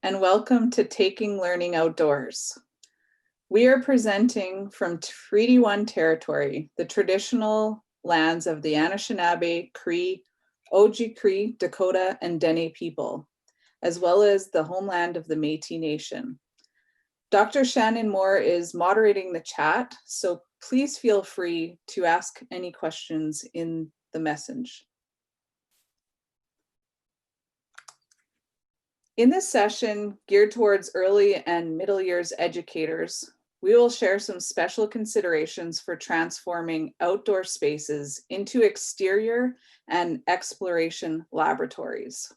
and welcome to Taking Learning Outdoors. We are presenting from Treaty 1 territory, the traditional lands of the Anishinaabe, Cree, Oji-Cree, Dakota, and Dene people, as well as the homeland of the Métis Nation. Dr. Shannon Moore is moderating the chat, so please feel free to ask any questions in the message. In this session, geared towards early and middle years educators, we will share some special considerations for transforming outdoor spaces into exterior and exploration laboratories.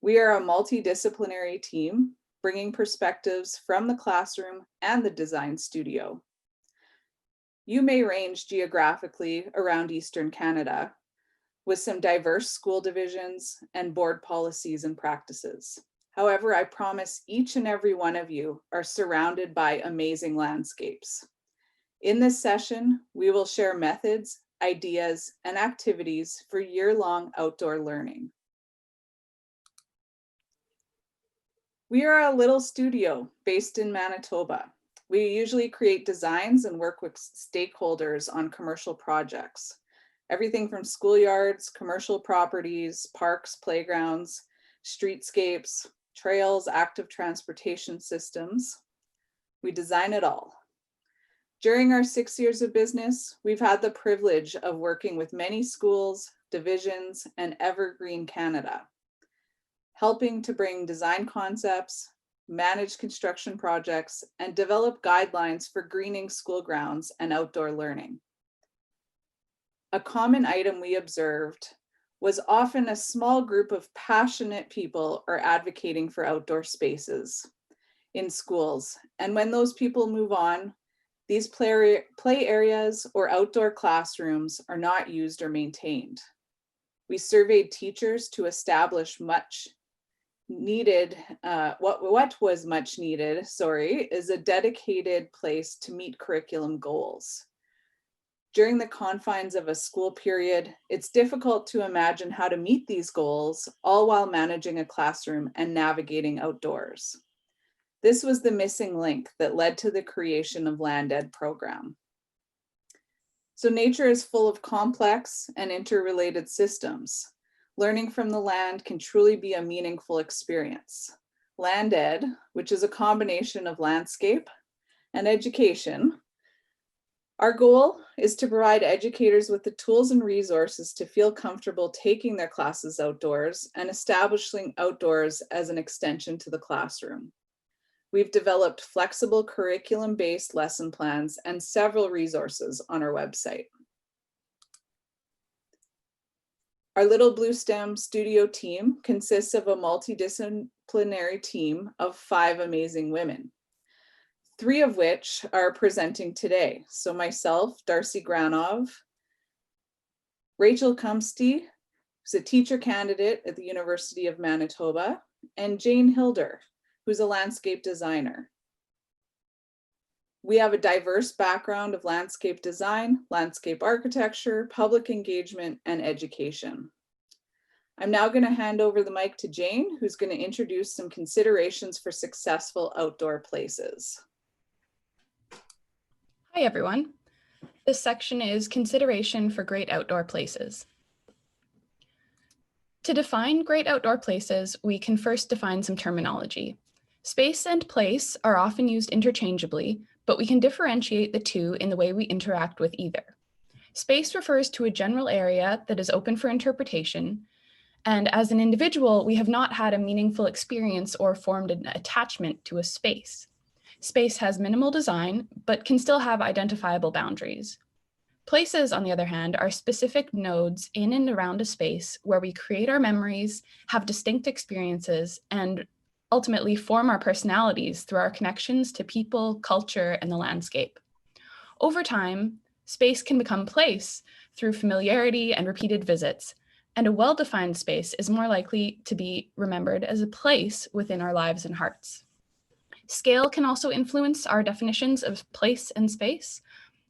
We are a multidisciplinary team, bringing perspectives from the classroom and the design studio. You may range geographically around Eastern Canada, with some diverse school divisions and board policies and practices. However, I promise each and every one of you are surrounded by amazing landscapes. In this session, we will share methods, ideas, and activities for year-long outdoor learning. We are a little studio based in Manitoba. We usually create designs and work with stakeholders on commercial projects. Everything from schoolyards, commercial properties, parks, playgrounds, streetscapes, trails, active transportation systems. We design it all. During our 6 years of business, we've had the privilege of working with many schools, divisions, and Evergreen Canada, helping to bring design concepts, manage construction projects, and develop guidelines for greening school grounds and outdoor learning. A common item we observed was often a small group of passionate people are advocating for outdoor spaces in schools. And when those people move on, these play areas or outdoor classrooms are not used or maintained. We surveyed teachers to establish what was much needed, is a dedicated place to meet curriculum goals. During the confines of a school period, it's difficult to imagine how to meet these goals, all while managing a classroom and navigating outdoors. This was the missing link that led to the creation of Land Ed program. So nature is full of complex and interrelated systems. Learning from the land can truly be a meaningful experience. Land Ed, which is a combination of landscape and education. Our goal is to provide educators with the tools and resources to feel comfortable taking their classes outdoors and establishing outdoors as an extension to the classroom. We've developed flexible curriculum-based lesson plans and several resources on our website. Our Little Blue STEM studio team consists of a multidisciplinary team of 5 amazing women, 3 of which are presenting today. So myself, Darcy Granov, Rachel Kumsty, who's a teacher candidate at the University of Manitoba, and Jane Hilder, who's a landscape designer. We have a diverse background of landscape design, landscape architecture, public engagement, and education. I'm now going to hand over the mic to Jane, who's going to introduce some considerations for successful outdoor places. Hi, everyone. This section is consideration for great outdoor places. To define great outdoor places, we can first define some terminology. Space and place are often used interchangeably, but we can differentiate the two in the way we interact with either. Space refers to a general area that is open for interpretation, and as an individual, we have not had a meaningful experience or formed an attachment to a space. Space has minimal design, but can still have identifiable boundaries. Places, on the other hand, are specific nodes in and around a space where we create our memories, have distinct experiences, and ultimately form our personalities through our connections to people, culture, and the landscape. Over time, space can become place through familiarity and repeated visits, and a well-defined space is more likely to be remembered as a place within our lives and hearts. Scale can also influence our definitions of place and space.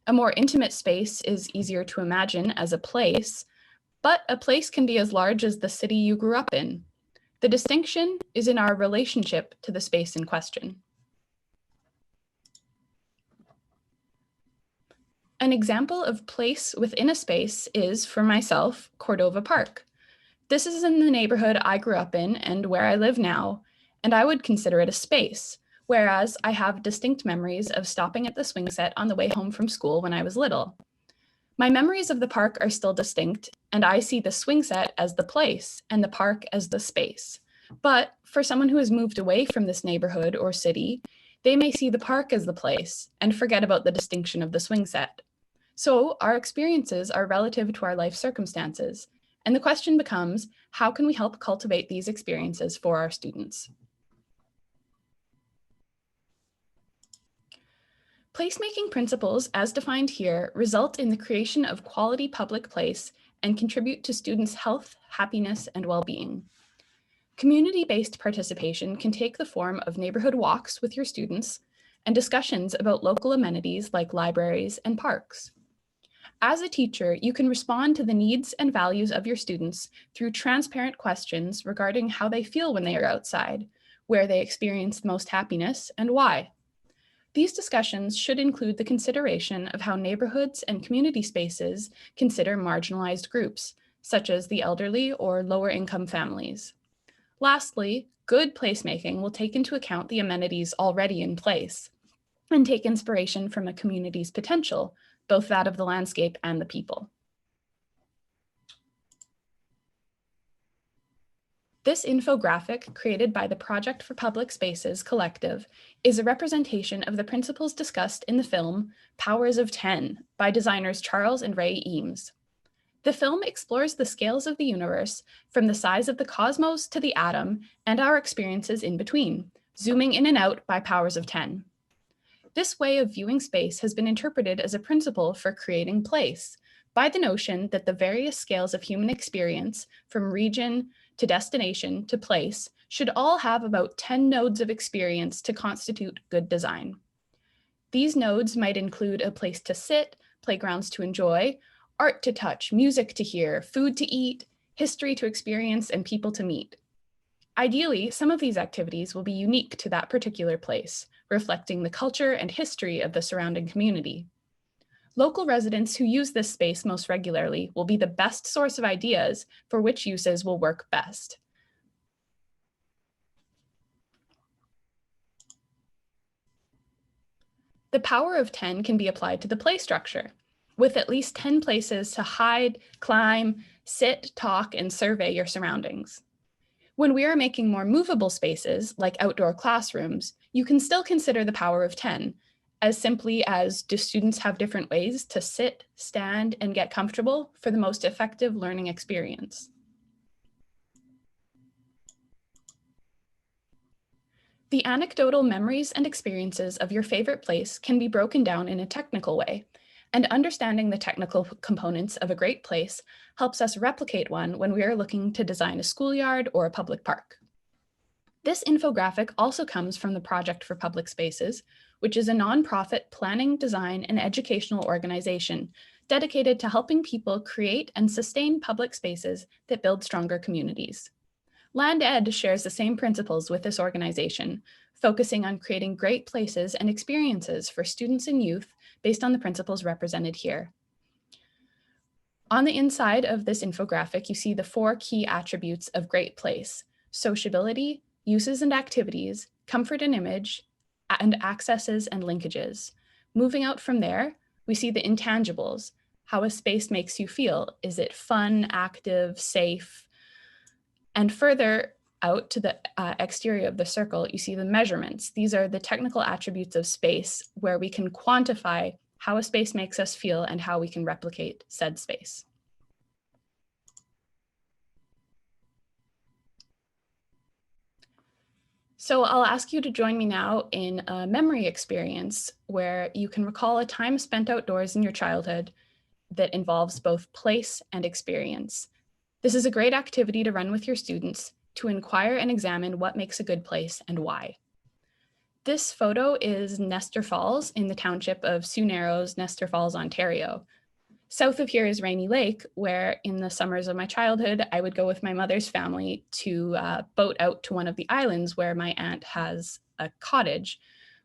A more intimate space is easier to imagine as a place, but a place can be as large as the city you grew up in. The distinction is in our relationship to the space in question. An example of place within a space is, for myself, Cordova Park. This is in the neighborhood I grew up in and where I live now, and I would consider it a space, whereas I have distinct memories of stopping at the swing set on the way home from school when I was little. My memories of the park are still distinct, and I see the swing set as the place and the park as the space. But for someone who has moved away from this neighborhood or city, they may see the park as the place and forget about the distinction of the swing set. So our experiences are relative to our life circumstances, and the question becomes, how can we help cultivate these experiences for our students? Placemaking principles, as defined here, result in the creation of quality public place and contribute to students' health, happiness, and well-being. Community-based participation can take the form of neighborhood walks with your students and discussions about local amenities like libraries and parks. As a teacher, you can respond to the needs and values of your students through transparent questions regarding how they feel when they are outside, where they experience the most happiness, and why. These discussions should include the consideration of how neighborhoods and community spaces consider marginalized groups, such as the elderly or lower-income families. Lastly, good placemaking will take into account the amenities already in place and take inspiration from a community's potential, both that of the landscape and the people. This infographic, created by the Project for Public Spaces Collective, is a representation of the principles discussed in the film Powers of 10 by designers Charles and Ray Eames. The film explores the scales of the universe, from the size of the cosmos to the atom, and our experiences in between, zooming in and out by powers of 10. This way of viewing space has been interpreted as a principle for creating place, by the notion that the various scales of human experience, from region to destination to place, should all have about 10 nodes of experience to constitute good design. These nodes might include a place to sit, playgrounds to enjoy, art to touch, music to hear, food to eat, history to experience, and people to meet. Ideally, some of these activities will be unique to that particular place, reflecting the culture and history of the surrounding community. Local residents who use this space most regularly will be the best source of ideas for which uses will work best. The power of 10 can be applied to the play structure, with at least 10 places to hide, climb, sit, talk, and survey your surroundings. When we are making more movable spaces, like outdoor classrooms, you can still consider the power of 10, as simply as, do students have different ways to sit, stand, and get comfortable for the most effective learning experience? The anecdotal memories and experiences of your favorite place can be broken down in a technical way, and understanding the technical components of a great place helps us replicate one when we are looking to design a schoolyard or a public park. This infographic also comes from the Project for Public Spaces, which is a nonprofit planning, design, and educational organization dedicated to helping people create and sustain public spaces that build stronger communities. Land Ed shares the same principles with this organization, focusing on creating great places and experiences for students and youth based on the principles represented here. On the inside of this infographic, you see the 4 key attributes of great place: sociability, uses and activities, comfort and image, and accesses and linkages. Moving out from there, we see the intangibles, how a space makes you feel. Is it fun, active, safe? And further out to the exterior of the circle, you see the measurements. These are the technical attributes of space where we can quantify how a space makes us feel and how we can replicate said space. So I'll ask you to join me now in a memory experience where you can recall a time spent outdoors in your childhood that involves both place and experience. This is a great activity to run with your students to inquire and examine what makes a good place and why. This photo is Nestor Falls in the township of Sioux Narrows, Nestor Falls, Ontario. South of here is Rainy Lake, where in the summers of my childhood, I would go with my mother's family to boat out to one of the islands where my aunt has a cottage.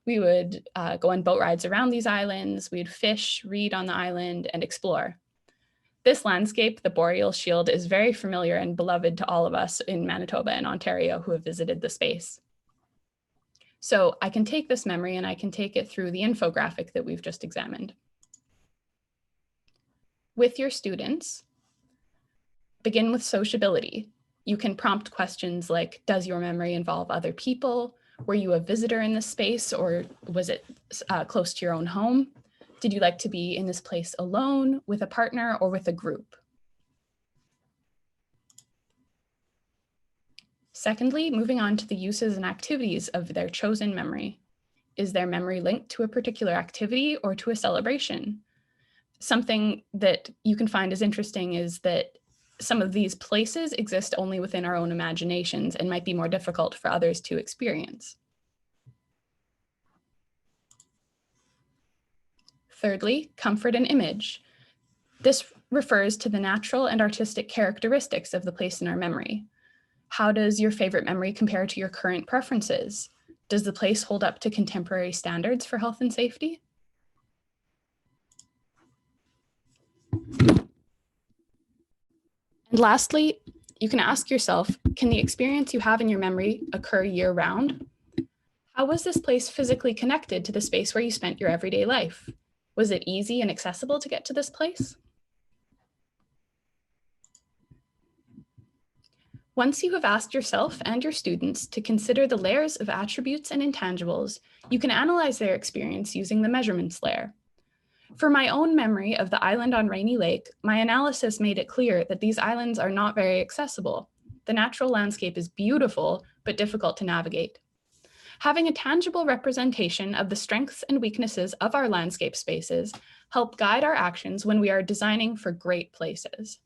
We would go on boat rides around these islands, we'd fish, read on the island, and explore. This landscape, the Boreal Shield, is very familiar and beloved to all of us in Manitoba and Ontario who have visited the space. So I can take this memory and I can take it through the infographic that we've just examined. With your students, begin with sociability. You can prompt questions like, does your memory involve other people? Were you a visitor in this space, or was it close to your own home? Did you like to be in this place alone, with a partner, or with a group? Secondly, moving on to the uses and activities of their chosen memory. Is their memory linked to a particular activity or to a celebration? Something that you can find is interesting is that some of these places exist only within our own imaginations and might be more difficult for others to experience. Thirdly, comfort and image. This refers to the natural and artistic characteristics of the place in our memory. How does your favorite memory compare to your current preferences? Does the place hold up to contemporary standards for health and safety? And lastly, you can ask yourself, can the experience you have in your memory occur year-round? How was this place physically connected to the space where you spent your everyday life? Was it easy and accessible to get to this place? Once you have asked yourself and your students to consider the layers of attributes and intangibles, you can analyze their experience using the measurements layer. For my own memory of the island on Rainy Lake, my analysis made it clear that these islands are not very accessible. The natural landscape is beautiful, but difficult to navigate. Having a tangible representation of the strengths and weaknesses of our landscape spaces help guide our actions when we are designing for great places.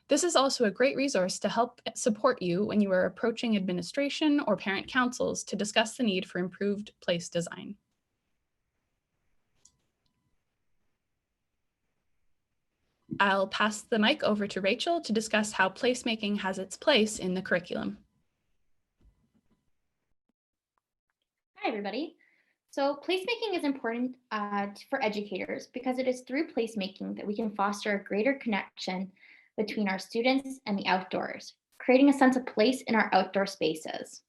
This is also a great resource to help support you when you are approaching administration or parent councils to discuss the need for improved place design. I'll pass the mic over to Rachel to discuss how placemaking has its place in the curriculum. Hi, everybody. So placemaking is important for educators because it is through placemaking that we can foster a greater connection between our students and the outdoors, creating a sense of place in our outdoor spaces.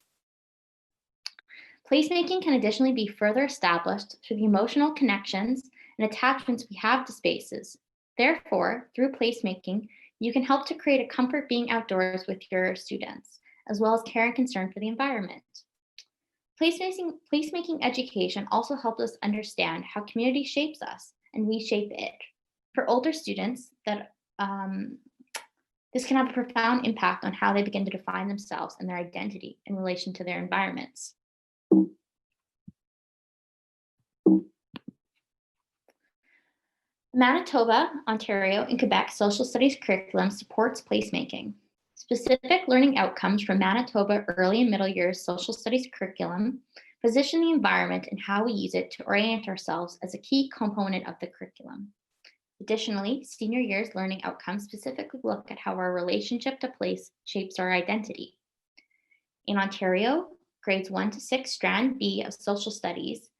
Placemaking can additionally be further established through the emotional connections and attachments we have to spaces. Therefore, through placemaking, you can help to create a comfort being outdoors with your students, as well as care and concern for the environment. Placemaking education also helps us understand how community shapes us and we shape it. For older students, this can have a profound impact on how they begin to define themselves and their identity in relation to their environments. Manitoba, Ontario, and Quebec social studies curriculum supports placemaking. Specific learning outcomes from Manitoba early and middle years social studies curriculum position the environment and how we use it to orient ourselves as a key component of the curriculum. Additionally, senior years learning outcomes specifically look at how our relationship to place shapes our identity. In Ontario, grades 1 to 6 strand B of social studies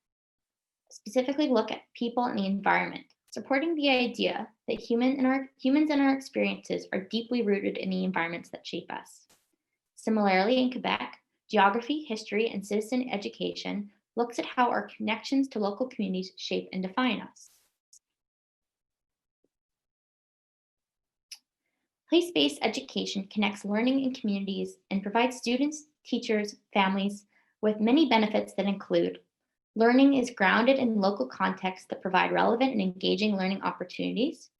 specifically look at people and the environment, supporting the idea that humans and our experiences are deeply rooted in the environments that shape us. Similarly, in Quebec, geography, history, and citizen education looks at how our connections to local communities shape and define us. Place-based education connects learning in communities and provides students, teachers, families with many benefits that include learning is grounded in local contexts that provide relevant and engaging learning opportunities.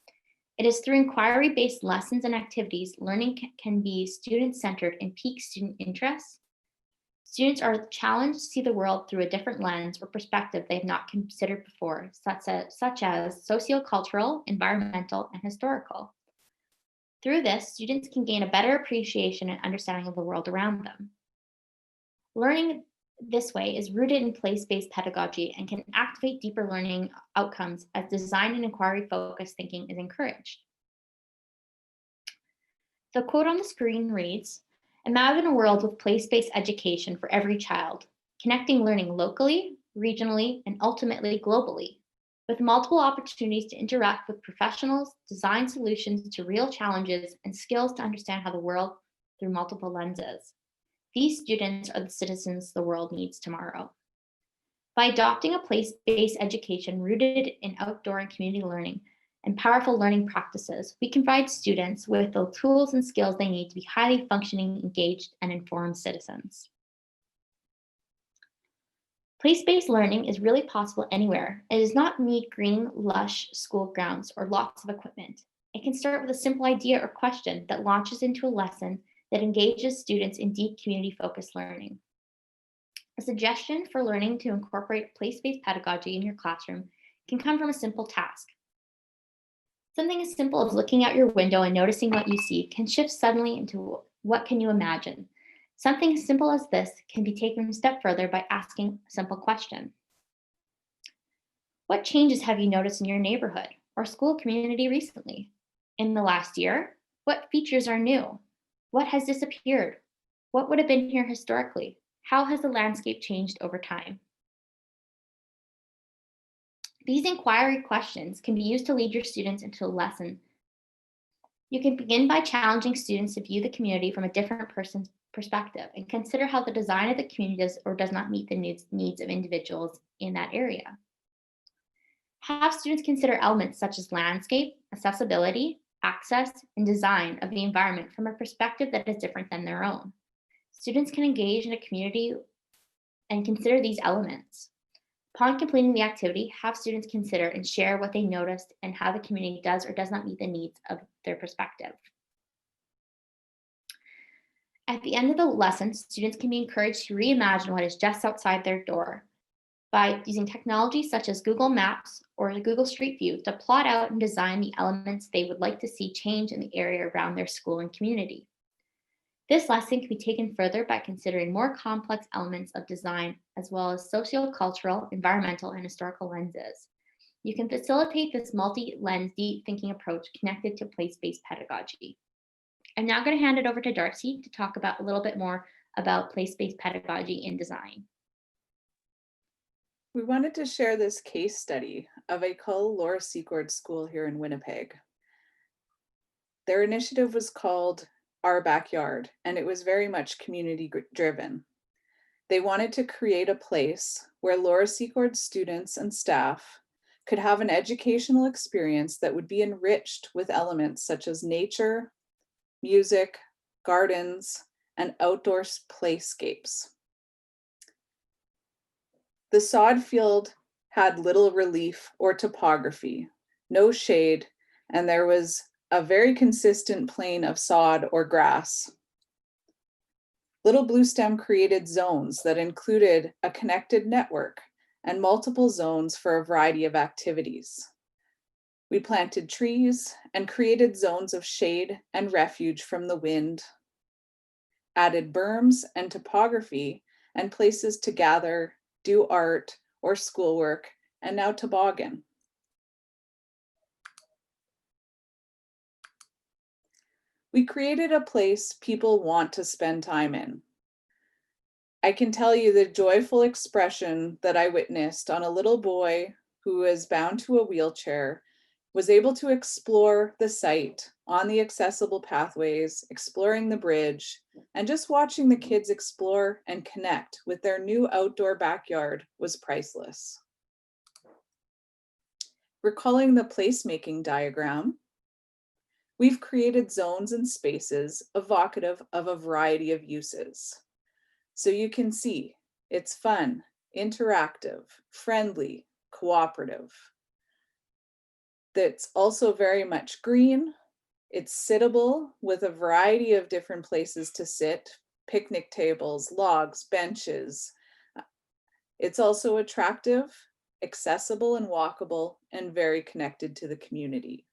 It is through inquiry-based lessons and activities, learning can be student-centered and pique student interests. Students are challenged to see the world through a different lens or perspective they have not considered before, such as sociocultural, environmental, and historical. Through this, students can gain a better appreciation and understanding of the world around them. Learning this way is rooted in place-based pedagogy and can activate deeper learning outcomes as design and inquiry-focused thinking is encouraged. The quote on the screen reads, "Imagine a world with place-based education for every child, connecting learning locally, regionally, and ultimately globally, with multiple opportunities to interact with professionals, design solutions to real challenges, and skills to understand how the world through multiple lenses. These students are the citizens the world needs tomorrow." By adopting a place-based education rooted in outdoor and community learning and powerful learning practices, we can provide students with the tools and skills they need to be highly functioning, engaged, and informed citizens. Place-based learning is really possible anywhere. It does not need green, lush school grounds or lots of equipment. It can start with a simple idea or question that launches into a lesson that engages students in deep community-focused learning. A suggestion for learning to incorporate place-based pedagogy in your classroom can come from a simple task. Something as simple as looking out your window and noticing what you see can shift suddenly into what can you imagine. Something as simple as this can be taken a step further by asking a simple question. What changes have you noticed in your neighborhood or school community recently? In the last year, what features are new? What has disappeared? What would have been here historically? How has the landscape changed over time? These inquiry questions can be used to lead your students into a lesson. You can begin by challenging students to view the community from a different person's perspective and consider how the design of the community does or does not meet the needs of individuals in that area. Have students consider elements such as landscape, accessibility, access, and design of the environment from a perspective that is different than their own. Students can engage in a community and consider these elements. Upon completing the activity, have students consider and share what they noticed and how the community does or does not meet the needs of their perspective. At the end of the lesson, students can be encouraged to reimagine what is just outside their door by using technology such as Google Maps or Google Street View to plot out and design the elements they would like to see change in the area around their school and community. This lesson can be taken further by considering more complex elements of design, as well as socio-cultural, environmental, and historical lenses. You can facilitate this multi-lens, deep thinking approach connected to place-based pedagogy. I'm now going to hand it over to Darcy to talk about a little bit more about place-based pedagogy in design. We wanted to share this case study of a Laura Secord school here in Winnipeg. Their initiative was called Our Backyard, and it was very much community driven. They wanted to create a place where Laura Secord students and staff could have an educational experience that would be enriched with elements such as nature, music, gardens, and outdoor playscapes. The sod field had little relief or topography, no shade, and there was a very consistent plain of sod or grass. Little Blue Stem created zones that included a connected network and multiple zones for a variety of activities. We planted trees and created zones of shade and refuge from the wind, added berms and topography and places to gather, do art or schoolwork, and now toboggan. We created a place people want to spend time in. I can tell you the joyful expression that I witnessed on a little boy who is bound to a wheelchair, was able to explore the site on the accessible pathways, exploring the bridge, and just watching the kids explore and connect with their new outdoor backyard was priceless. Recalling the placemaking diagram, we've created zones and spaces evocative of a variety of uses. So you can see it's fun, interactive, friendly, cooperative. That's also very much green. It's sittable with a variety of different places to sit, picnic tables, logs, benches. It's also attractive, accessible and walkable, and very connected to the community.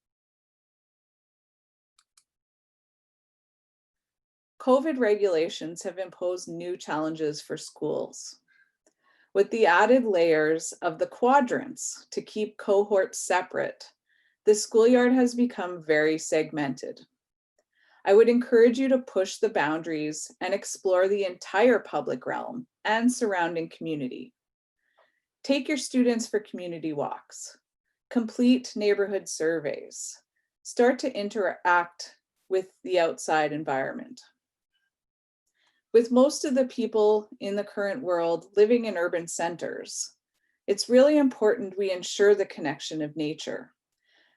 COVID regulations have imposed new challenges for schools. With the added layers of the quadrants to keep cohorts separate, the schoolyard has become very segmented. I would encourage you to push the boundaries and explore the entire public realm and surrounding community. Take your students for community walks, complete neighborhood surveys, start to interact with the outside environment. With most of the people in the current world living in urban centers, it's really important we ensure the connection of nature.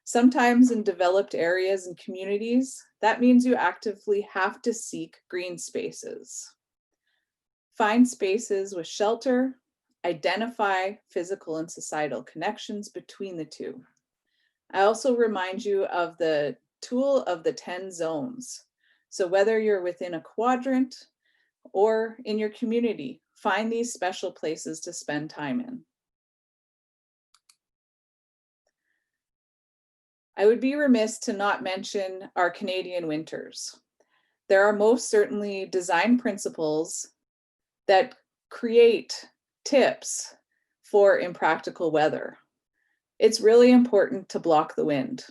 Sometimes in developed areas and communities, that means you actively have to seek green spaces. Find spaces with shelter, identify physical and societal connections between the two. I also remind you of the tool of the 10 zones. So whether you're within a quadrant or in your community, find these special places to spend time in. I would be remiss to not mention our Canadian winters. There are most certainly design principles that create tips for impractical weather. It's really important to block the wind,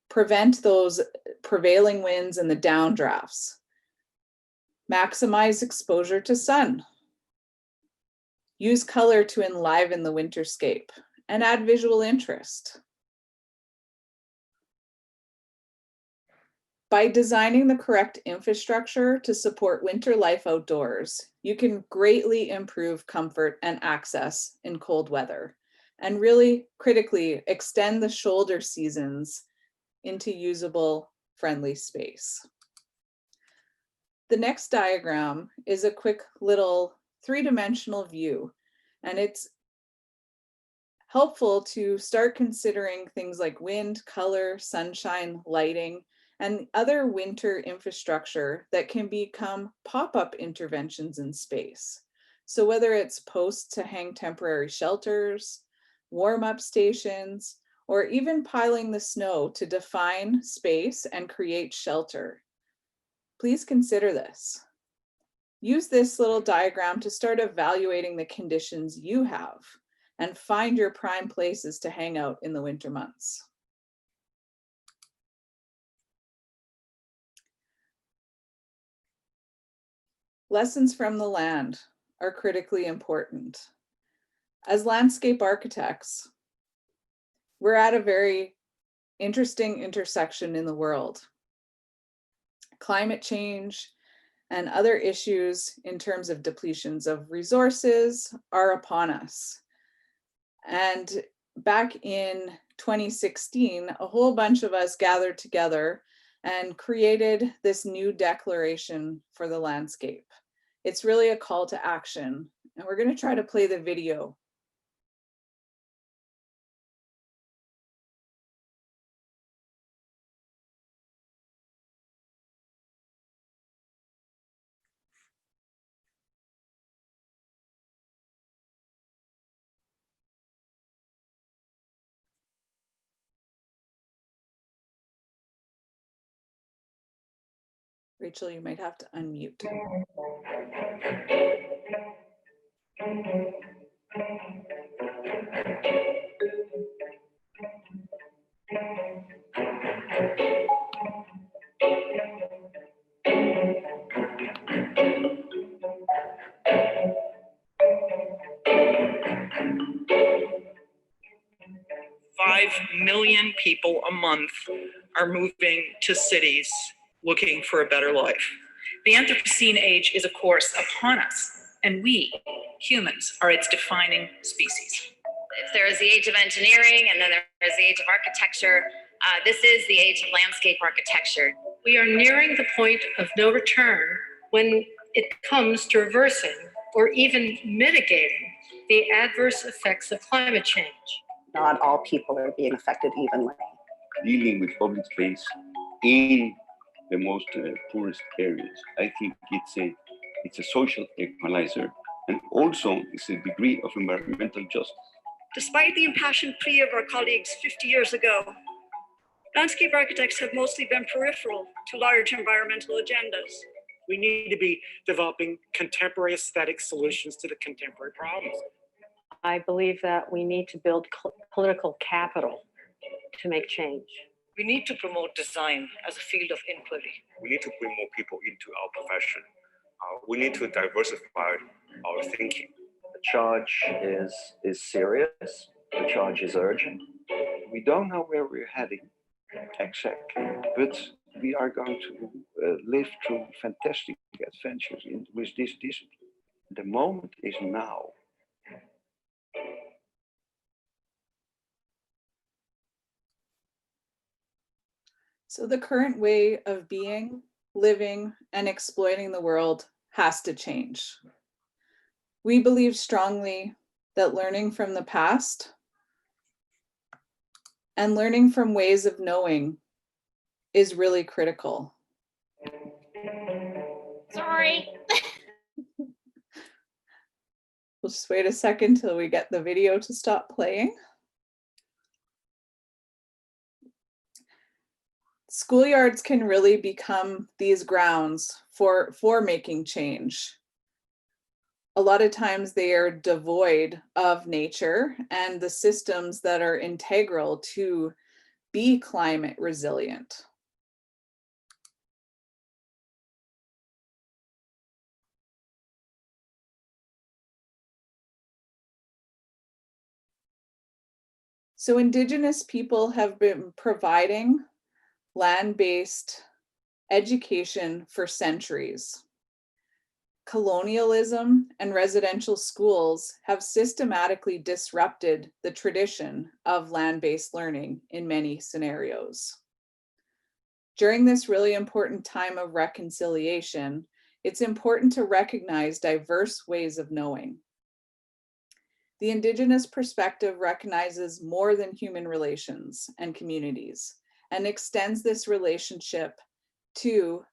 prevent those prevailing winds and the downdrafts, maximize exposure to sun, use color to enliven the winterscape, and add visual interest. By designing the correct infrastructure to support winter life outdoors, you can greatly improve comfort and access in cold weather, and really critically extend the shoulder seasons into usable, friendly space. The next diagram is a quick little three-dimensional view, and it's helpful to start considering things like wind, color, sunshine, lighting, and other winter infrastructure that can become pop-up interventions in space. So whether it's posts to hang temporary shelters, warm-up stations, or even piling the snow to define space and create shelter, please consider this. Use this little diagram to start evaluating the conditions you have and find your prime places to hang out in the winter months. Lessons from the land are critically important. As landscape architects, we're at a very interesting intersection in the world. Climate change and other issues in terms of depletions of resources are upon us. And back in 2016, a whole bunch of us gathered together and created this new declaration for the landscape. It's really a call to action, and we're going to try to play the video. Rachel, you might have to unmute. Five million people a month are moving to cities looking for a better life. The Anthropocene age is, of course, upon us, and we, humans, are its defining species. If there is the age of engineering and then there is the age of architecture, this is the age of landscape architecture. We are nearing the point of no return when it comes to reversing or even mitigating the adverse effects of climate change. Not all people are being affected evenly. Dealing with public space in the most poorest areas, I think it's a social equalizer, and also it's a degree of environmental justice. Despite the impassioned plea of our colleagues 50 years ago, landscape architects have mostly been peripheral to large environmental agendas. We need to be developing contemporary aesthetic solutions to the contemporary problems. I believe that we need to build political capital to make change. We need to promote design as a field of inquiry. We need to bring more people into our profession. We need to diversify our thinking. The charge is serious. The charge is urgent. We don't know where we're heading exactly, but we are going to live through fantastic adventures with this discipline. The moment is now. So the current way of being, living, and exploiting the world has to change. We believe strongly that learning from the past and learning from ways of knowing is really critical. Sorry. We'll just wait a second till we get the video to stop playing. Schoolyards can really become these grounds for making change. A lot of times they are devoid of nature and the systems that are integral to be climate resilient. So Indigenous people have been providing land-based education for centuries. Colonialism and residential schools have systematically disrupted the tradition of land-based learning in many scenarios. During this really important time of reconciliation, it's important to recognize diverse ways of knowing. The Indigenous perspective recognizes more than human relations and communities, and extends this relationship to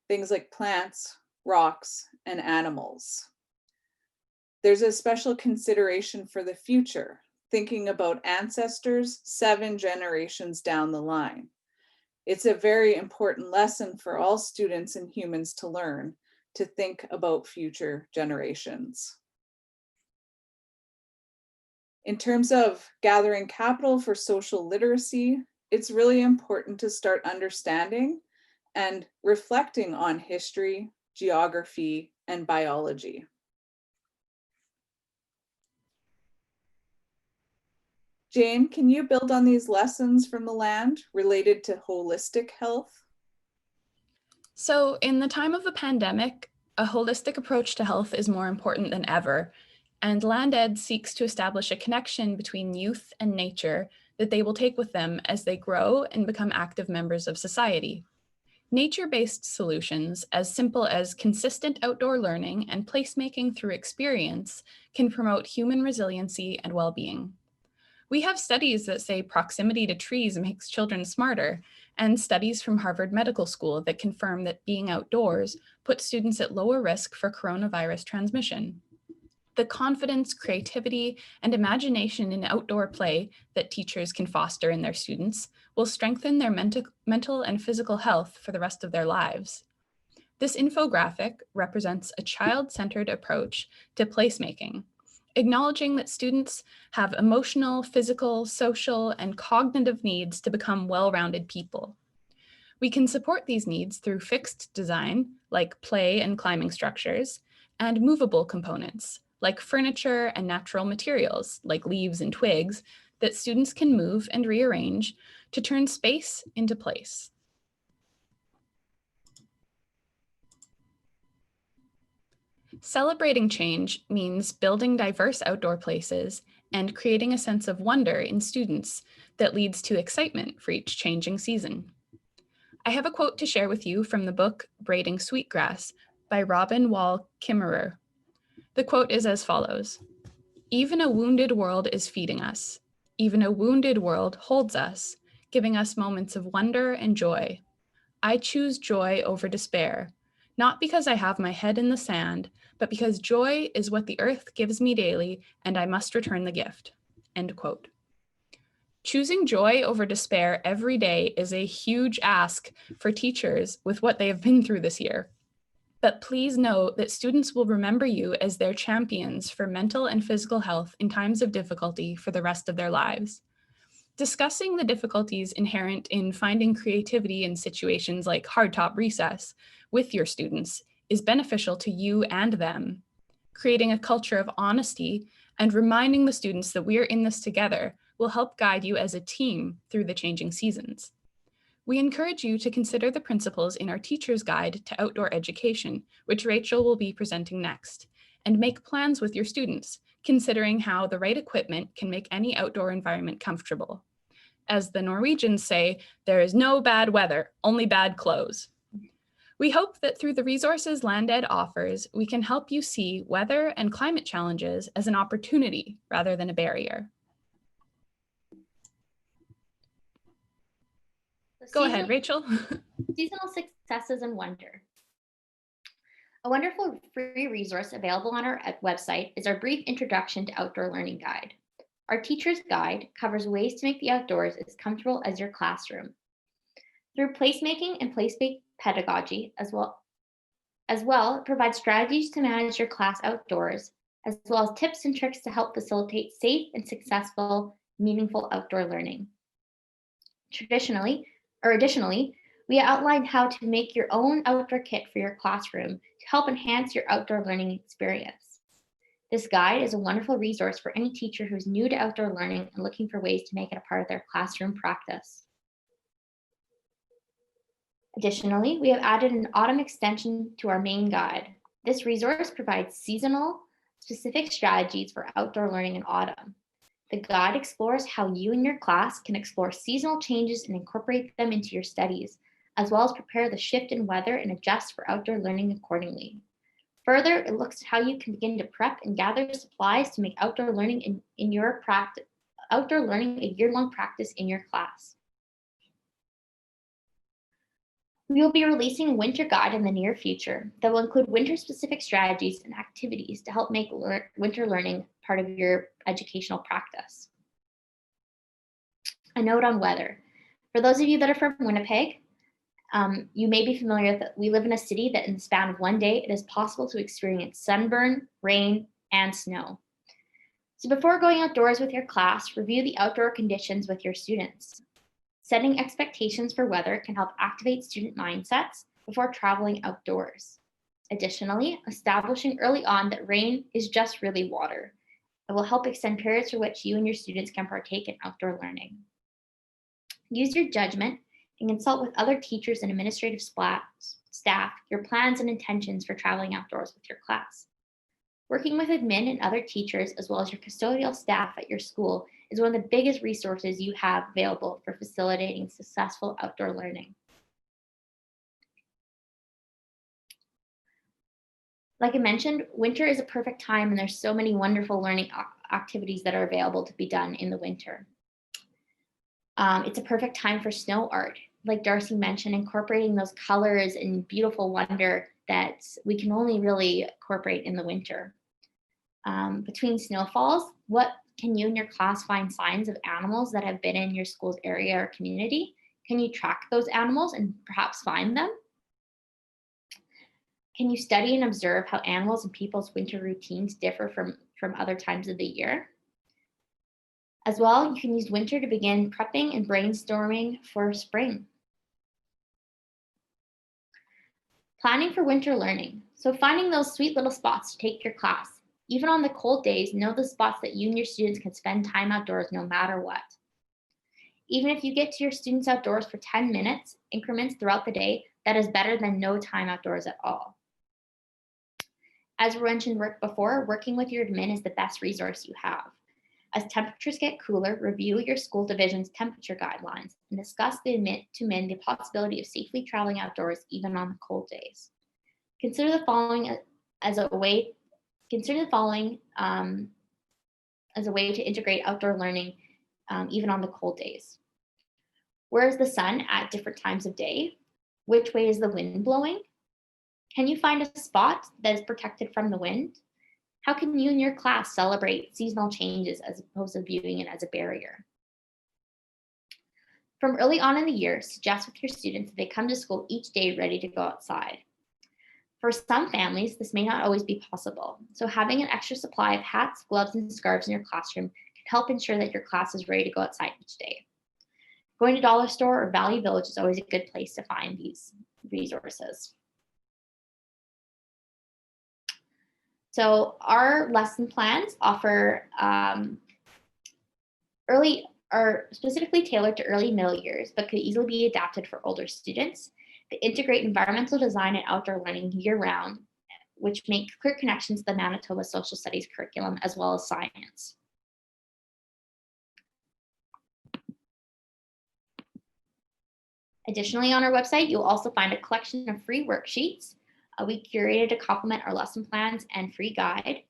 things like plants, rocks, and animals. There's a special consideration for the future, thinking about ancestors 7 generations down the line. It's a very important lesson for all students and humans to learn, to think about future generations. In terms of gathering capital for social literacy, it's really important to start understanding and reflecting on history, geography, and biology. Jane, can you build on these lessons from the land related to holistic health? So in the time of a pandemic, a holistic approach to health is more important than ever, and LandEd seeks to establish a connection between youth and nature that they will take with them as they grow and become active members of society. Nature-based solutions, as simple as consistent outdoor learning and placemaking through experience, can promote human resiliency and well-being. We have studies that say proximity to trees makes children smarter, and studies from Harvard Medical School that confirm that being outdoors puts students at lower risk for coronavirus transmission. The confidence, creativity, and imagination in outdoor play that teachers can foster in their students will strengthen their mental and physical health for the rest of their lives. This infographic represents a child-centered approach to placemaking, acknowledging that students have emotional, physical, social, and cognitive needs to become well-rounded people. We can support these needs through fixed design, like play and climbing structures, and movable components, like furniture and natural materials, like leaves and twigs, that students can move and rearrange to turn space into place. Celebrating change means building diverse outdoor places and creating a sense of wonder in students that leads to excitement for each changing season. I have a quote to share with you from the book Braiding Sweetgrass by Robin Wall Kimmerer. The quote is as follows: "Even a wounded world is feeding us. Even a wounded world holds us, giving us moments of wonder and joy. I choose joy over despair, not because I have my head in the sand, but because joy is what the earth gives me daily, and I must return the gift." End quote. Choosing joy over despair every day is a huge ask for teachers with what they have been through this year. But please note that students will remember you as their champions for mental and physical health in times of difficulty for the rest of their lives. Discussing the difficulties inherent in finding creativity in situations like hardtop recess with your students is beneficial to you and them. Creating a culture of honesty and reminding the students that we are in this together will help guide you as a team through the changing seasons. We encourage you to consider the principles in our Teacher's Guide to Outdoor Education, which Rachel will be presenting next, and make plans with your students, considering how the right equipment can make any outdoor environment comfortable. As the Norwegians say, there is no bad weather, only bad clothes. We hope that through the resources LandEd offers, we can help you see weather and climate challenges as an opportunity rather than a barrier. Go ahead, Rachel. Seasonal successes and wonder. A wonderful free resource available on our website is our brief introduction to outdoor learning guide. Our teacher's guide covers ways to make the outdoors as comfortable as your classroom. Through placemaking and place-based pedagogy as well, it provides strategies to manage your class outdoors, as well as tips and tricks to help facilitate safe and successful, meaningful outdoor learning. Additionally, we outlined how to make your own outdoor kit for your classroom to help enhance your outdoor learning experience. This guide is a wonderful resource for any teacher who's new to outdoor learning and looking for ways to make it a part of their classroom practice. Additionally, we have added an autumn extension to our main guide. This resource provides seasonal specific strategies for outdoor learning in autumn. The guide explores how you and your class can explore seasonal changes and incorporate them into your studies, as well as prepare the shift in weather and adjust for outdoor learning accordingly. Further, it looks at how you can begin to prep and gather supplies to make outdoor learning a year-long practice in your class. We will be releasing a winter guide in the near future that will include winter-specific strategies and activities to help make winter learning part of your educational practice. A note on weather. For those of you that are from Winnipeg, you may be familiar that we live in a city that in the span of one day, it is possible to experience sunburn, rain, and snow. So before going outdoors with your class, review the outdoor conditions with your students. Setting expectations for weather can help activate student mindsets before traveling outdoors. Additionally, establishing early on that rain is just really water. It will help extend periods for which you and your students can partake in outdoor learning. Use your judgment and consult with other teachers and administrative staff your plans and intentions for traveling outdoors with your class. Working with admin and other teachers, as well as your custodial staff at your school, is one of the biggest resources you have available for facilitating successful outdoor learning. Like I mentioned, winter is a perfect time and there's so many wonderful learning activities that are available to be done in the winter. It's a perfect time for snow art. Like Darcy mentioned, incorporating those colors and beautiful wonder that we can only really incorporate in the winter. Between snowfalls, what can you and your class find signs of animals that have been in your school's area or community? Can you track those animals and perhaps find them? Can you study and observe how animals and people's winter routines differ from other times of the year? As well, you can use winter to begin prepping and brainstorming for spring. Planning for winter learning. So finding those sweet little spots to take your class. Even on the cold days, know the spots that you and your students can spend time outdoors no matter what. Even if you get to your students outdoors for 10 minutes increments throughout the day, that is better than no time outdoors at all. As we mentioned before, working with your admin is the best resource you have. As temperatures get cooler, review your school division's temperature guidelines and discuss the possibility of safely traveling outdoors even on the cold days. Consider the following as a way to integrate outdoor learning even on the cold days. Where is the sun at different times of day? Which way is the wind blowing? Can you find a spot that is protected from the wind? How can you and your class celebrate seasonal changes as opposed to viewing it as a barrier? From early on in the year, suggest with your students that they come to school each day ready to go outside. For some families, this may not always be possible. So having an extra supply of hats, gloves, and scarves in your classroom can help ensure that your class is ready to go outside each day. Going to Dollar Store or Value Village is always a good place to find these resources. So our lesson plans offer are specifically tailored to early middle years, but could easily be adapted for older students. They integrate environmental design and outdoor learning year-round, which make clear connections to the Manitoba Social Studies curriculum as well as science. Additionally, on our website, you'll also find a collection of free worksheets. We curated to complement our lesson plans and free guide.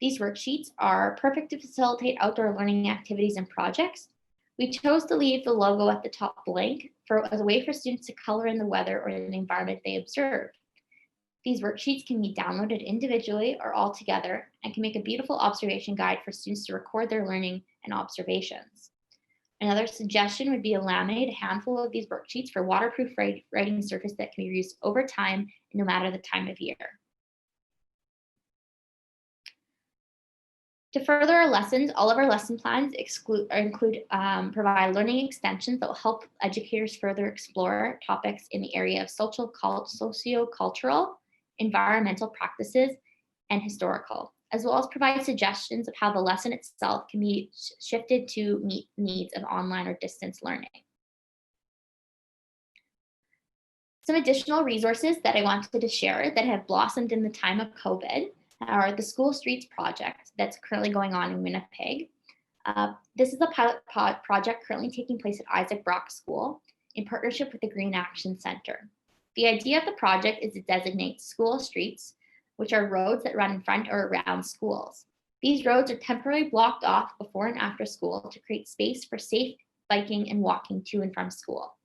These worksheets are perfect to facilitate outdoor learning activities and projects. We chose to leave the logo at the top blank as a way for students to color in the weather or the environment they observe. These worksheets can be downloaded individually or all together and can make a beautiful observation guide for students to record their learning and observations. Another suggestion would be to laminate a handful of these worksheets for waterproof writing surface that can be used over time, no matter the time of year. To further our lessons, all of our lesson plans provide learning extensions that will help educators further explore topics in the area of socio-cultural, environmental practices, and historical, as well as provide suggestions of how the lesson itself can be shifted to meet needs of online or distance learning. Some additional resources that I wanted to share that have blossomed in the time of COVID are the School Streets project that's currently going on in Winnipeg. This is a pilot project currently taking place at Isaac Brock School in partnership with the Green Action Center. The idea of the project is to designate school streets, which are roads that run in front or around schools. These roads are temporarily blocked off before and after school to create space for safe biking and walking to and from school.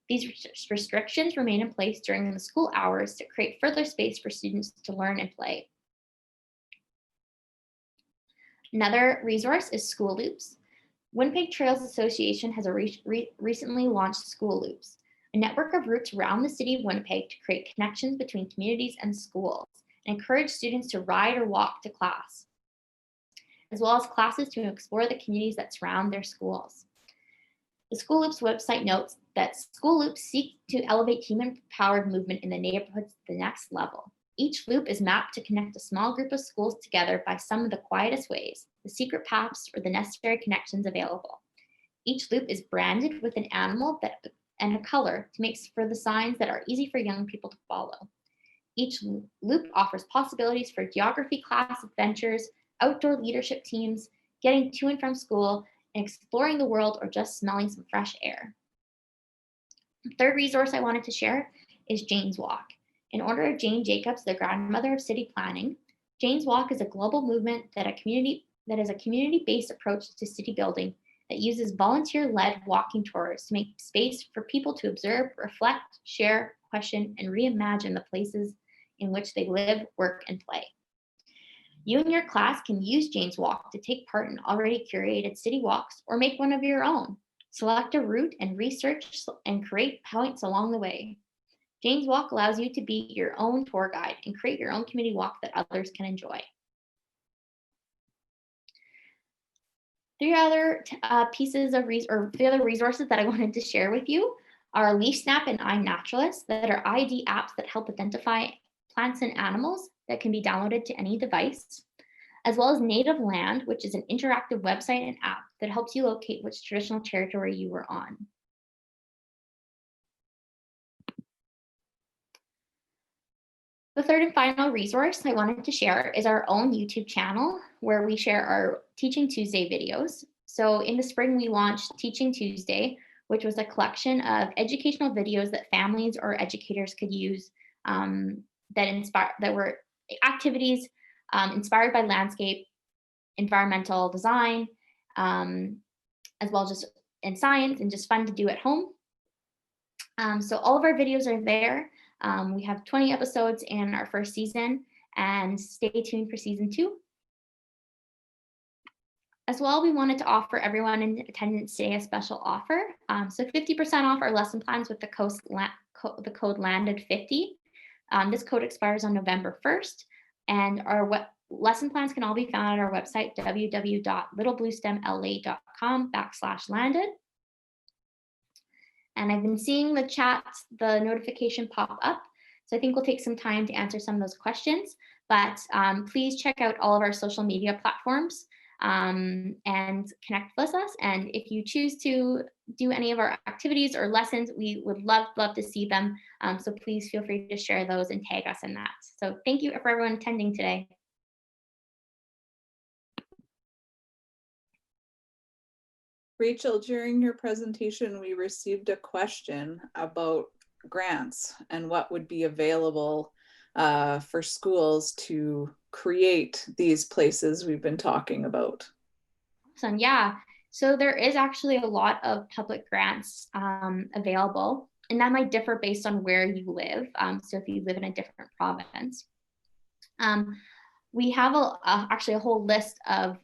These restrictions remain in place during the school hours to create further space for students to learn and play. Another resource is School Loops. Winnipeg Trails Association has recently launched School Loops, a network of routes around the city of Winnipeg to create connections between communities and schools and encourage students to ride or walk to class, as well as classes to explore the communities that surround their schools. The School Loops website notes that School Loops seek to elevate human-powered movement in the neighborhoods to the next level. Each loop is mapped to connect a small group of schools together by some of the quietest ways, the secret paths, or the necessary connections available. Each loop is branded with an animal and a color to make for the signs that are easy for young people to follow. Each loop offers possibilities for geography class adventures, outdoor leadership teams, getting to and from school, and exploring the world or just smelling some fresh air. The third resource I wanted to share is Jane's Walk. In honor of Jane Jacobs, the grandmother of city planning, Jane's Walk is a global movement that is a community-based approach to city building that uses volunteer-led walking tours to make space for people to observe, reflect, share, question, and reimagine the places in which they live, work, and play. You and your class can use Jane's Walk to take part in already curated city walks or make one of your own. Select a route and research and create points along the way. Jane's Walk allows you to be your own tour guide and create your own community walk that others can enjoy. Three other resources that I wanted to share with you are LeafSnap and iNaturalist, that are ID apps that help identify plants and animals that can be downloaded to any device, as well as Native Land, which is an interactive website and app that helps you locate which traditional territory you were on. The third and final resource I wanted to share is our own YouTube channel, where we share our Teaching Tuesday videos. So in the spring, we launched Teaching Tuesday, which was a collection of educational videos that families or educators could use that were activities inspired by landscape, environmental design, as well as just in science and just fun to do at home. So all of our videos are there. We have 20 episodes in our first season, and stay tuned for season 2. As well, we wanted to offer everyone in attendance today a special offer. So 50% off our lesson plans with the code LANDED50. This code expires on November 1st, and our lesson plans can all be found on our website, www.littlebluestemla.com/landed. And I've been seeing the notification pop up. So I think we'll take some time to answer some of those questions, but please check out all of our social media platforms and connect with us. And if you choose to do any of our activities or lessons, we would love to see them. So please feel free to share those and tag us in that. So thank you for everyone attending today. Rachel, during your presentation, we received a question about grants and what would be available for schools to create these places we've been talking about. Awesome, yeah. So there is actually a lot of public grants available, and that might differ based on where you live. So if you live in a different province. We have actually a whole list of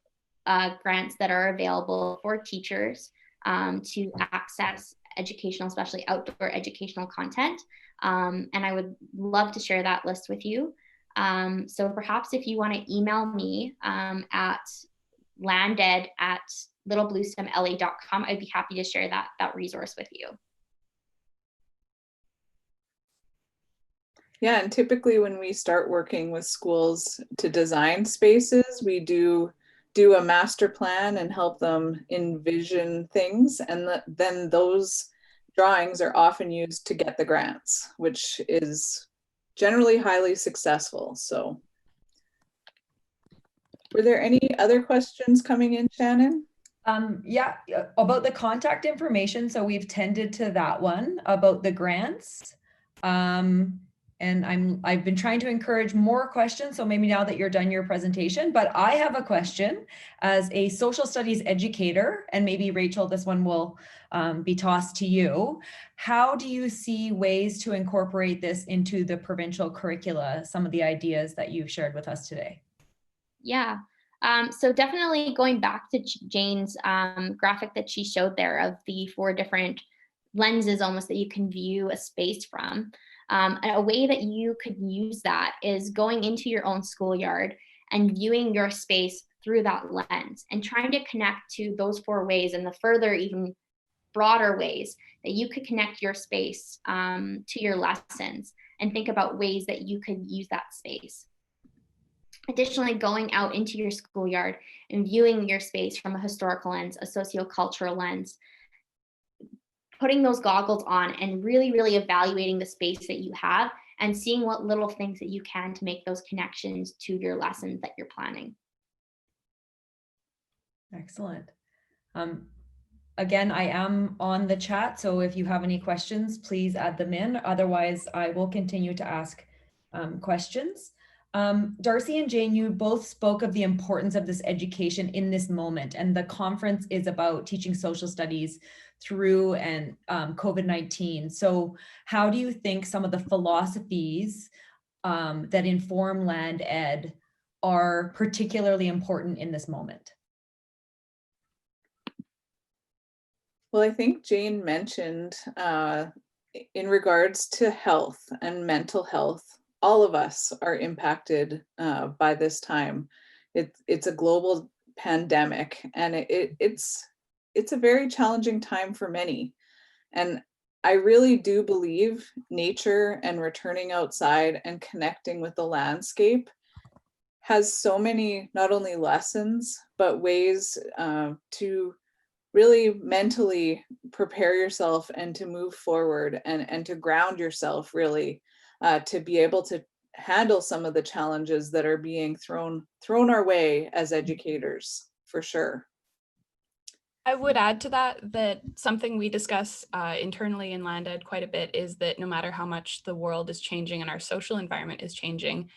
grants that are available for teachers to access educational, especially outdoor educational content. And I would love to share that list with you. So perhaps if you want to email me at landed@littlebluestemla.com, I'd be happy to share that resource with you. Yeah, and typically when we start working with schools to design spaces, we do a master plan and help them envision things, and then those drawings are often used to get the grants, which is generally highly successful. So were there any other questions coming in, Shannon? Yeah, about the contact information. So we've tended to that one about the grants. And I've been trying to encourage more questions. So maybe now that you're done your presentation, but I have a question as a social studies educator, and maybe Rachel, this one will be tossed to you. How do you see ways to incorporate this into the provincial curricula, some of the ideas that you've shared with us today? Yeah, so definitely going back to Jane's graphic that she showed there of the 4 different lenses almost that you can view a space from. A way that you could use that is going into your own schoolyard and viewing your space through that lens and trying to connect to those 4 ways and the further, even broader ways that you could connect your space to your lessons and think about ways that you could use that space. Additionally, going out into your schoolyard and viewing your space from a historical lens, a sociocultural lens, putting those goggles on and really, really evaluating the space that you have and seeing what little things that you can to make those connections to your lessons that you're planning. Excellent. Again, I am on the chat, so if you have any questions, please add them in. Otherwise, I will continue to ask questions. Darcy and Jane, you both spoke of the importance of this education in this moment, and the conference is about teaching social studies through and COVID-19. So how do you think some of the philosophies that inform Land Ed are particularly important in this moment? Well, I think Jane mentioned in regards to health and mental health, all of us are impacted by this time. It's a global pandemic, and it's a very challenging time for many. And I really do believe nature and returning outside and connecting with the landscape has so many, not only lessons, but ways to really mentally prepare yourself and to move forward and to ground yourself really to be able to handle some of the challenges that are being thrown our way as educators, for sure. I would add to that something we discuss internally in Land Ed quite a bit is that no matter how much the world is changing and our social environment is changing,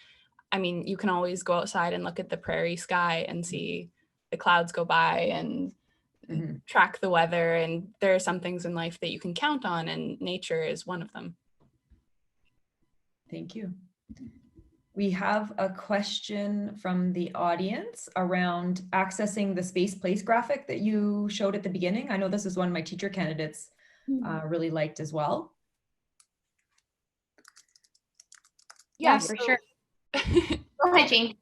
I mean, you can always go outside and look at the prairie sky and see the clouds go by and track the weather. And there are some things in life that you can count on, and nature is one of them. Thank you. We have a question from the audience around accessing the space place graphic that you showed at the beginning. I know this is one my teacher candidates really liked as well. Yeah, so for sure. Go ahead, Jane.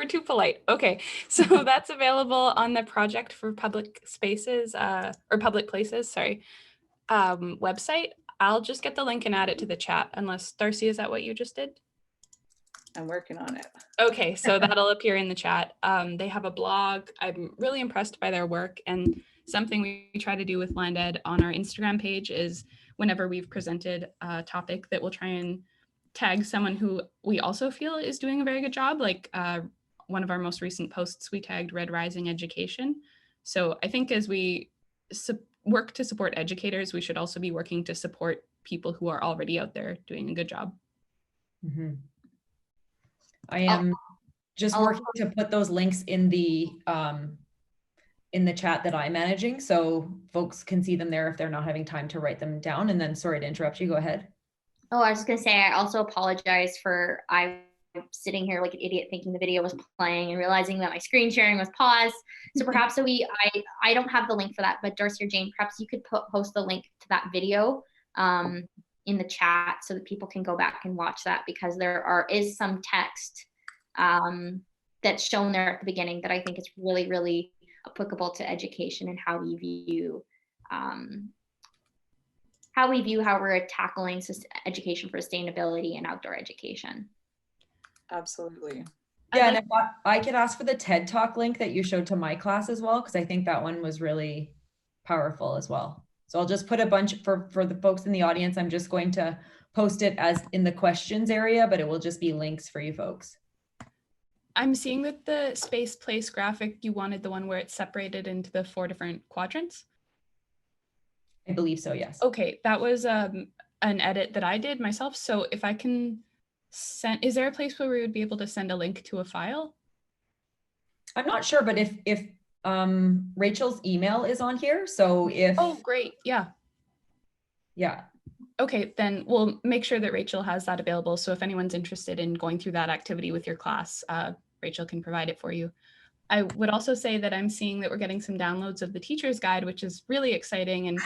we're too polite. Okay, so that's available on the Project for Public Spaces or Public Places, sorry, website. I'll just get the link and add it to the chat, unless Darcy, is that what you just did? I'm working on it. Okay, so that'll appear in the chat. They have a blog. I'm really impressed by their work, and something we try to do with LandEd on our Instagram page is whenever we've presented a topic that we'll try and tag someone who we also feel is doing a very good job. Like one of our most recent posts, we tagged Red Rising Education. So I think as we work to support educators, we should also be working to support people who are already out there doing a good job. Mm-hmm. I am just working to put those links in the chat that I'm managing, so folks can see them there if they're not having time to write them down. And then, sorry to interrupt you, go ahead. Oh, I was just gonna say, I also apologize for I'm sitting here like an idiot thinking the video was playing and realizing that my screen sharing was paused. So perhaps I don't have the link for that, but Darcy or Jane, perhaps you could post the link to that video in the chat so that people can go back and watch that, because there is some text that's shown there at the beginning that I think is really, really applicable to education and how we view how we're tackling education for sustainability and outdoor education. Absolutely. Yeah, and if I could ask for the TED Talk link that you showed to my class as well, because I think that one was really powerful as well. So I'll just put a bunch for the folks in the audience. I'm just going to post it as in the questions area, but it will just be links for you folks. I'm seeing that the space place graphic, you wanted the one where it's separated into the 4 different quadrants. I believe so, yes. Okay, that was an edit that I did myself. So if I can send, is there a place where we would be able to send a link to a file? I'm not sure, but if Rachel's email is on here, so if... Oh, great, yeah. Yeah. Okay, then we'll make sure that Rachel has that available. So if anyone's interested in going through that activity with your class, Rachel can provide it for you. I would also say that I'm seeing that we're getting some downloads of the teacher's guide, which is really exciting. And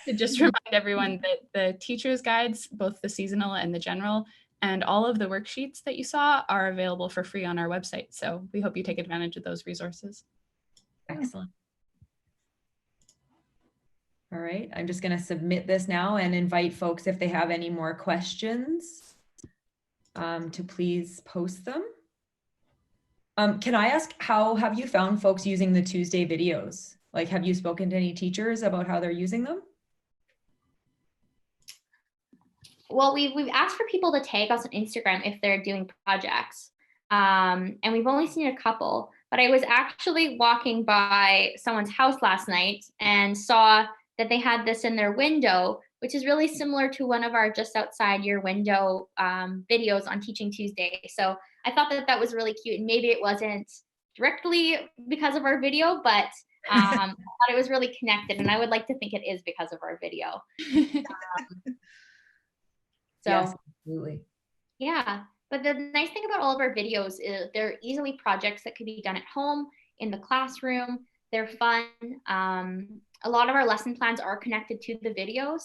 to just remind everyone that the teacher's guides, both the seasonal and the general, and all of the worksheets that you saw are available for free on our website. So we hope you take advantage of those resources. Excellent. All right, I'm just going to submit this now and invite folks, if they have any more questions, to please post them. Can I ask, how have you found folks using the Tuesday videos? Like, have you spoken to any teachers about how they're using them? Well, we've asked for people to tag us on Instagram if they're doing projects. And we've only seen a couple, but I was actually walking by someone's house last night and saw that they had this in their window, which is really similar to one of our just outside your window videos on Teaching Tuesday. So I thought that that was really cute, and maybe it wasn't directly because of our video, but I thought it was really connected, and I would like to think it is because of our video. So yes, absolutely. Yeah, but the nice thing about all of our videos is they're easily projects that could be done at home, in the classroom. They're fun. A lot of our lesson plans are connected to the videos.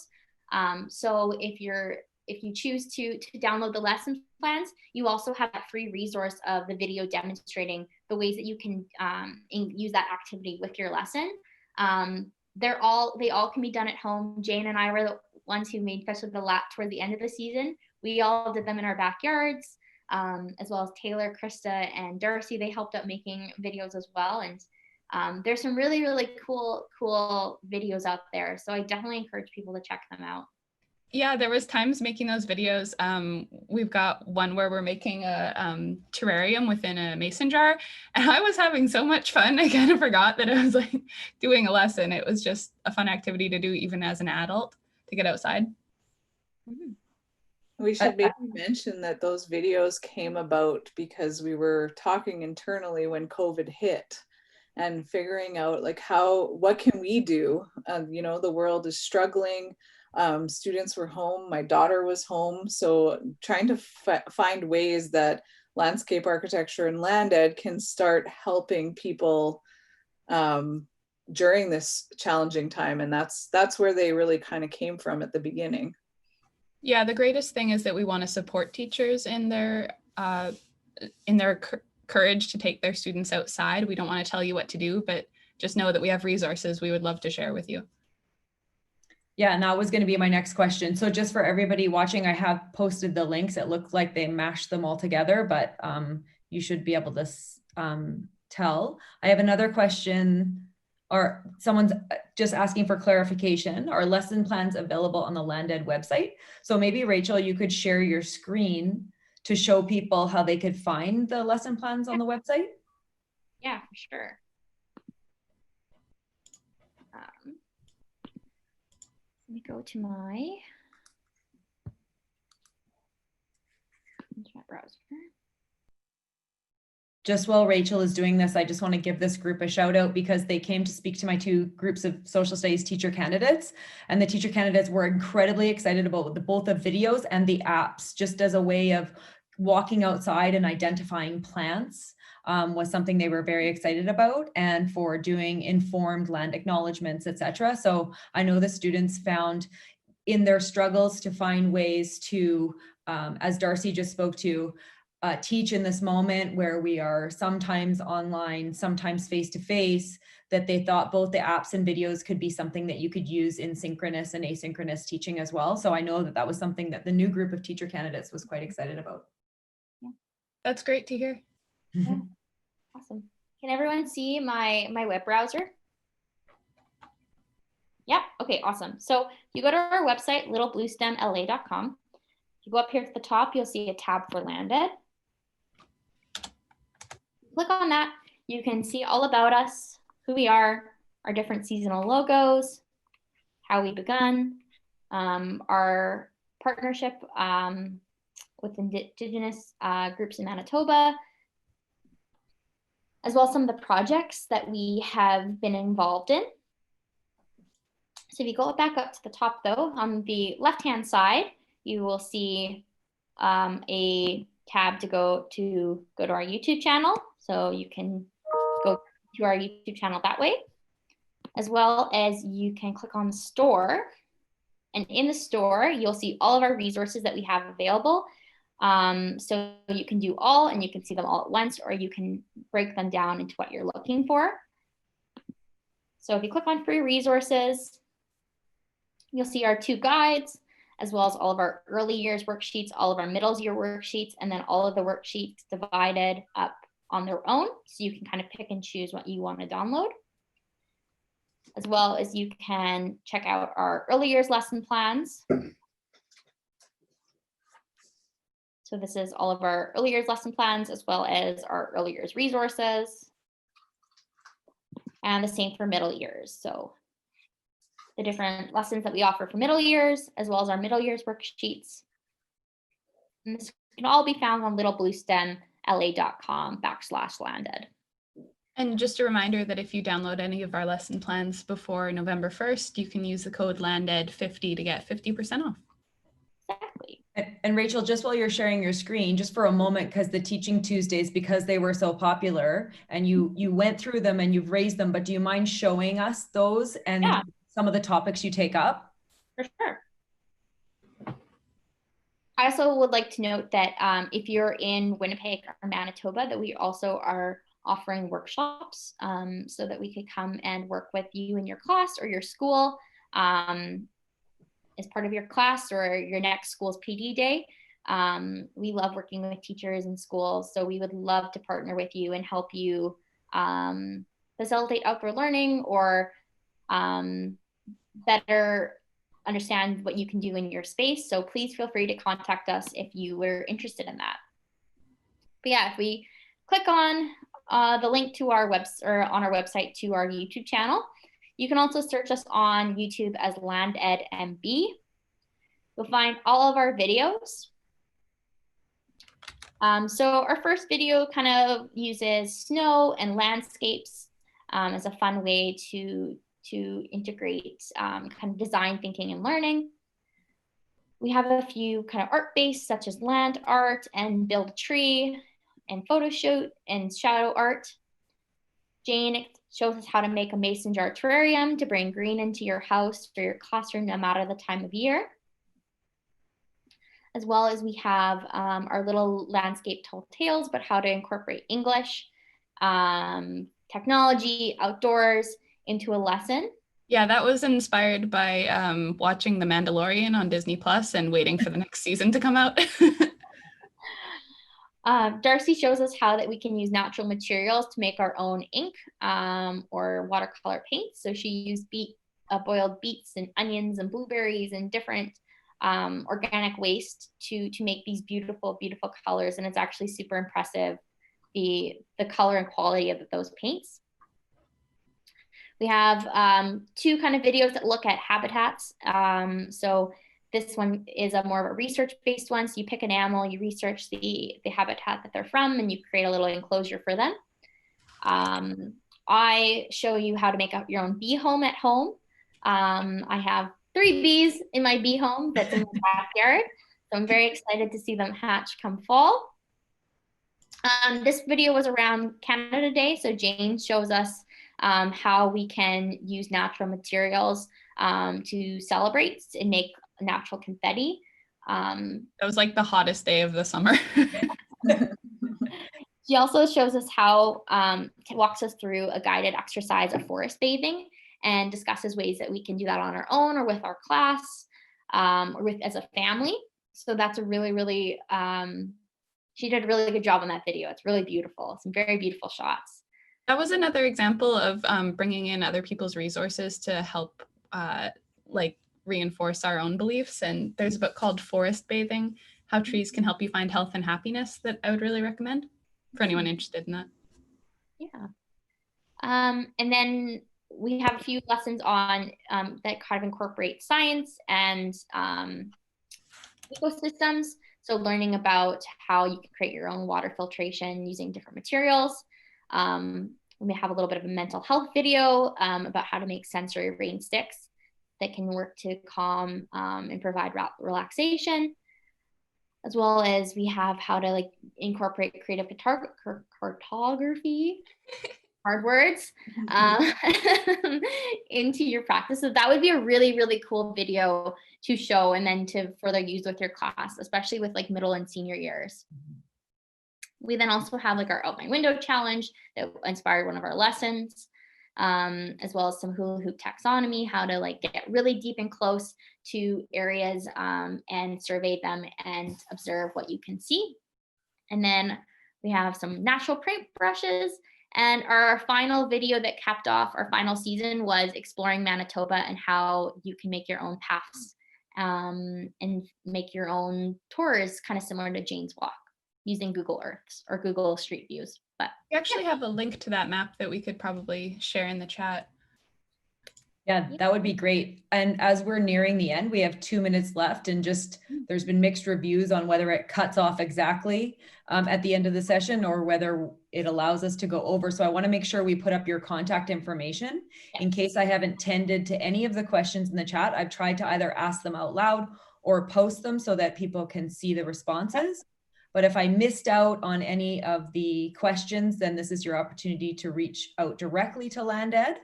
So if you choose to download the lesson plans, you also have that free resource of the video demonstrating the ways that you can use that activity with your lesson. They all can be done at home. Jane and I were the ones who made especially the lap toward the end of the season. We all did them in our backyards, as well as Taylor, Krista, and Darcy. They helped out making videos as well. And there's some really, really cool videos out there. So I definitely encourage people to check them out. Yeah, there was times making those videos. We've got one where we're making a terrarium within a mason jar, and I was having so much fun. I kind of forgot that I was like doing a lesson. It was just a fun activity to do even as an adult, to get outside. We should maybe mention that those videos came about because we were talking internally when COVID hit and figuring out like what can we do? You know, the world is struggling. Students were home, my daughter was home. So trying to find ways that landscape architecture and land ed can start helping people during this challenging time. And that's where they really kind of came from at the beginning. Yeah, the greatest thing is that we want to support teachers in their courage to take their students outside. We don't want to tell you what to do, but just know that we have resources we would love to share with you. Yeah, and that was going to be my next question. So just for everybody watching, I have posted the links. It looked like they mashed them all together, but you should be able to tell. I have another question, or someone's just asking for clarification. Are lesson plans available on the LandEd website? So maybe Rachel, you could share your screen to show people how they could find the lesson plans on the website. Yeah, for sure. Let me go to my browser. Just while Rachel is doing this, I just want to give this group a shout out because they came to speak to my 2 groups of social studies teacher candidates, and the teacher candidates were incredibly excited about both the videos and the apps, just as a way of walking outside and identifying plants. Was something they were very excited about, and for doing informed land acknowledgements, etc. So I know the students found in their struggles to find ways to, as Darcy just spoke to, teach in this moment where we are sometimes online, sometimes face-to-face, that they thought both the apps and videos could be something that you could use in synchronous and asynchronous teaching as well. So I know that that was something that the new group of teacher candidates was quite excited about. Yeah. That's great to hear. Yeah. Awesome. Can everyone see my web browser? Yeah, okay, awesome. So you go to our website, littlebluestemla.com. You go up here at the top, you'll see a tab for LandEd. Click on that. You can see all about us, who we are, our different seasonal logos, how we begun, our partnership with Indigenous groups in Manitoba, as well as some of the projects that we have been involved in. So if you go back up to the top though, on the left-hand side, you will see a tab to go to our YouTube channel. So you can go to our YouTube channel that way, as well as you can click on the store. And in the store, you'll see all of our resources that we have available. So you can do all, and you can see them all at once, or you can break them down into what you're looking for. So if you click on free resources, you'll see our 2 guides, as well as all of our early years worksheets, all of our middle year worksheets, and then all of the worksheets divided up on their own. So you can kind of pick and choose what you want to download. As well as you can check out our early years lesson plans. So this is all of our early years lesson plans, as well as our early years resources. And the same for middle years. So the different lessons that we offer for middle years, as well as our middle years worksheets. And this can all be found on littlebluestemla.com/landed. And just a reminder that if you download any of our lesson plans before November 1st, you can use the code LandEd50 to get 50% off. Exactly. And Rachel, just while you're sharing your screen, just for a moment, because the Teaching Tuesdays, because they were so popular and you went through them and you've raised them, but do you mind showing us those and some of the topics you take up? For sure. I also would like to note that if you're in Winnipeg or Manitoba, that we also are offering workshops so that we could come and work with you in your class or your school as part of your class or your next school's PD day. We love working with teachers in schools, so we would love to partner with you and help you facilitate outdoor learning or better understand what you can do in your space. So please feel free to contact us if you were interested in that. But yeah, if we click on the link to our on our website to our YouTube channel, you can also search us on YouTube as LandEdMB. You'll find all of our videos. So our first video kind of uses snow and landscapes as a fun way to integrate kind of design thinking and learning. We have a few kind of art-based, such as land art and build a tree and photo shoot and shadow art. Jane shows us how to make a mason jar terrarium to bring green into your house or your classroom no matter the time of year. as well as we have our little landscape tall tales about how to incorporate English, technology, outdoors into a lesson. Yeah, that was inspired by watching The Mandalorian on Disney Plus and waiting for the next season to come out. Darcy shows us how that we can use natural materials to make our own ink or watercolor paint. So she used boiled beets and onions and blueberries and different organic waste to make these beautiful, beautiful colors. And it's actually super impressive, the color and quality of those paints. We have two kind of videos that look at habitats. So this one is a more of a research-based one. So you pick an animal, you research the habitat that they're from, and you create a little enclosure for them. I show you how to make up your own bee home at home. I have 3 bees in my bee home that's in my backyard. So I'm very excited to see them hatch come fall. This video was around Canada Day. So Jane shows us how we can use natural materials to celebrate and make natural confetti. That was like the hottest day of the summer. She also shows us how, walks us through a guided exercise of forest bathing and discusses ways that we can do that on our own or with our class or with as a family. So that's a really, really, she did a really good job on that video. It's really beautiful. Some very beautiful shots. That was another example of bringing in other people's resources to help like reinforce our own beliefs. And there's a book called Forest Bathing, How Trees Can Help You Find Health and Happiness that I would really recommend for anyone interested in that. Yeah. And then we have a few lessons on that kind of incorporate science and ecosystems. So learning about how you can create your own water filtration using different materials. We may have a little bit of a mental health video about how to make sensory rain sticks that can work to calm and provide relaxation, as well as we have how to like incorporate creative cartography, hard words, into your practice. So that would be a really, really cool video to show and then to further use with your class, especially with like middle and senior years. We then also have like our outline window challenge that inspired one of our lessons, as well as some hula hoop taxonomy, how to like get really deep and close to areas and survey them and observe what you can see. And then we have some natural paint brushes. And our final video that capped off our final season was exploring Manitoba and how you can make your own paths and make your own tours, kind of similar to Jane's Walk, using Google Earths or Google Street Views. But we actually have a link to that map that we could probably share in the chat. Yeah, that would be great. And as we're nearing the end, we have 2 minutes left, and just there's been mixed reviews on whether it cuts off exactly at the end of the session or whether it allows us to go over. So I want to make sure we put up your contact information in case I haven't tended to any of the questions in the chat. I've tried to either ask them out loud or post them so that people can see the responses. But if I missed out on any of the questions, then this is your opportunity to reach out directly to LandEd.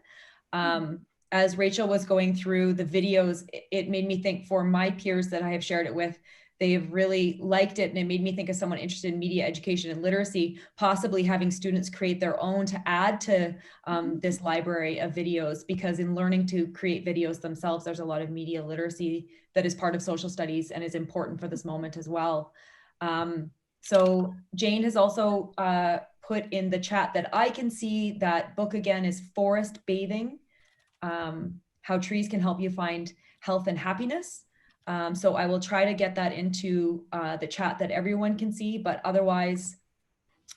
As Rachel was going through the videos, it made me think, for my peers that I have shared it with, they have really liked it, and it made me think of someone interested in media education and literacy, possibly having students create their own to add to this library of videos, because in learning to create videos themselves, there's a lot of media literacy that is part of social studies and is important for this moment as well. So Jane has also put in the chat that I can see that book again is Forest Bathing, How Trees Can Help You Find Health and Happiness. So I will try to get that into the chat that everyone can see, but otherwise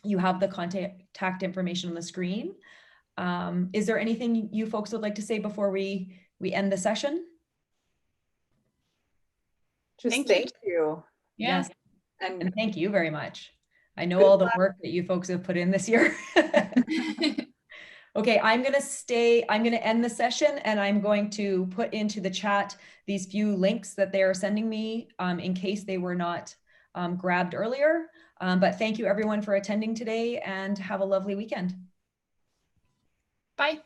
you have the contact information on the screen. Is there anything you folks would like to say before we end the session? Just thank you. Yes. And thank you very much. I know all the work that you folks have put in this year. Okay, I'm going to end the session, and I'm going to put into the chat these few links that they are sending me in case they were not grabbed earlier. But thank you everyone for attending today, and have a lovely weekend. Bye.